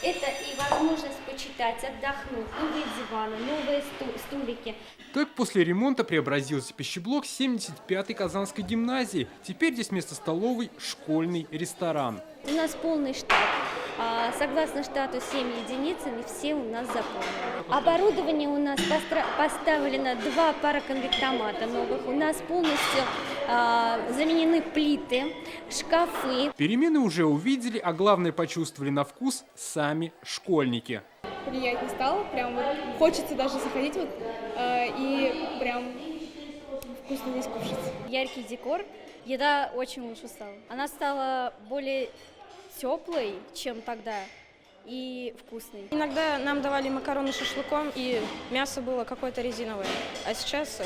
Это и возможность почитать, отдохнуть, новые диваны, новые стулики. Так после ремонта преобразился пищеблок 75-й Казанской гимназии. Теперь здесь вместо столовой школьный ресторан. У нас полный штат. Согласно штату 7 единиц, они все у нас заполнены. Оборудование у нас поставлено 2 пароконвектомата новых. У нас полностью заменены плиты, шкафы. Перемены уже увидели, а главное почувствовали на вкус сами школьники. Приятнее стало, прям вот хочется даже заходить вот, и прям вкусно здесь кушать. Яркий декор, еда очень лучше стала. Она стала более теплой, чем тогда, и вкусной. Иногда нам давали макароны с шашлыком, и мясо было какое-то резиновое, а сейчас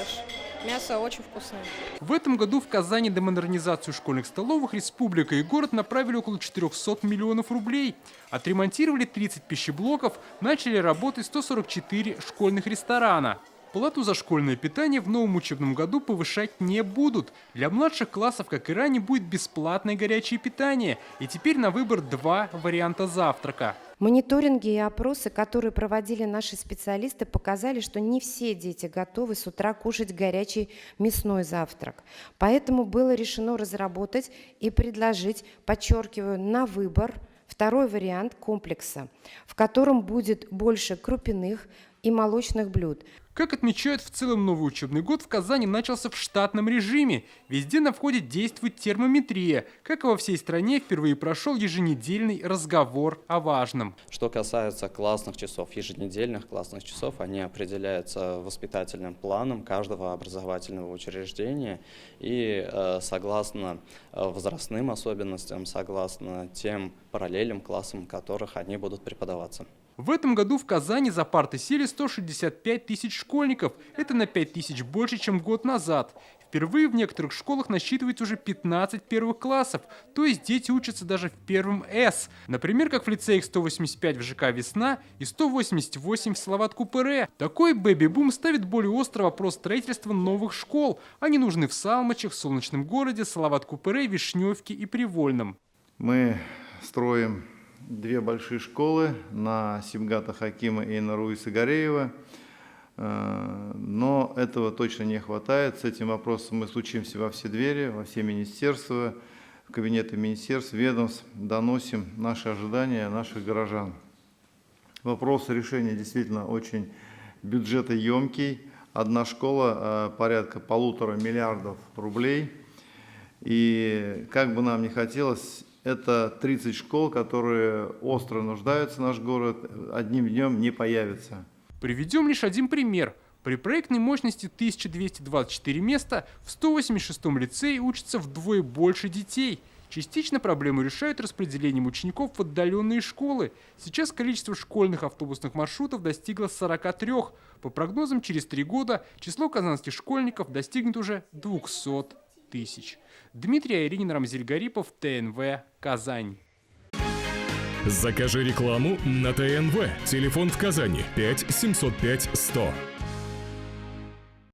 мясо очень вкусное. В этом году в Казани на модернизацию школьных столовых республика и город направили около 400 миллионов рублей. Отремонтировали 30 пищеблоков, начали работать 144 школьных ресторана. Плату за школьное питание в новом учебном году повышать не будут. Для младших классов, как и ранее, будет бесплатное горячее питание. И теперь на выбор 2 варианта завтрака. Мониторинги и опросы, которые проводили наши специалисты, показали, что не все дети готовы с утра кушать горячий мясной завтрак. Поэтому было решено разработать и предложить, подчеркиваю, на выбор второй вариант комплекса, в котором будет больше крупяных и молочных блюд. Как отмечают, в целом новый учебный год в Казани начался в штатном режиме. Везде на входе действует термометрия. Как и во всей стране, впервые прошел еженедельный разговор о важном. Что касается классных часов, еженедельных классных часов, они определяются воспитательным планом каждого образовательного учреждения. И согласно возрастным особенностям, согласно тем параллельным классам, в которых они будут преподаваться. В этом году в Казани за парты сели 165 тысяч школьников. Это на 5 тысяч больше, чем год назад. Впервые в некоторых школах насчитывается уже 15 первых классов. То есть дети учатся даже в первом С. Например, как в лицеях 185 в ЖК «Весна» и 188 в Салават-Купырэ. Такой бэби-бум ставит более острый вопрос строительства новых школ. Они нужны в Салмачах, Солнечном городе, Салават-Купырэ, Вишневке и Привольном. Мы строим 2 большие школы на Сибгата Хакима и на Руиса Гореева, но этого точно не хватает. С этим вопросом мы стучимся во все двери, во все министерства, в кабинеты министерств, ведомств, доносим наши ожидания наших горожан. Вопрос решения действительно очень бюджетоемкий. Одна школа порядка 1,5 миллиарда рублей. И как бы нам ни хотелось, это 30 школ, которые остро нуждаются в наш город, одним днем не появятся. Приведем лишь один пример. При проектной мощности 1224 места в 186-м лицее учатся вдвое больше детей. Частично проблему решают распределением учеников в отдаленные школы. Сейчас количество школьных автобусных маршрутов достигло 43. По прогнозам, через 3 года число казанских школьников достигнет уже 200 тысяч. Дмитрий Айринин, Рамзиль Гарипов, ТНВ, Казань. Закажи рекламу на ТНВ. Телефон в Казани 5 705 100.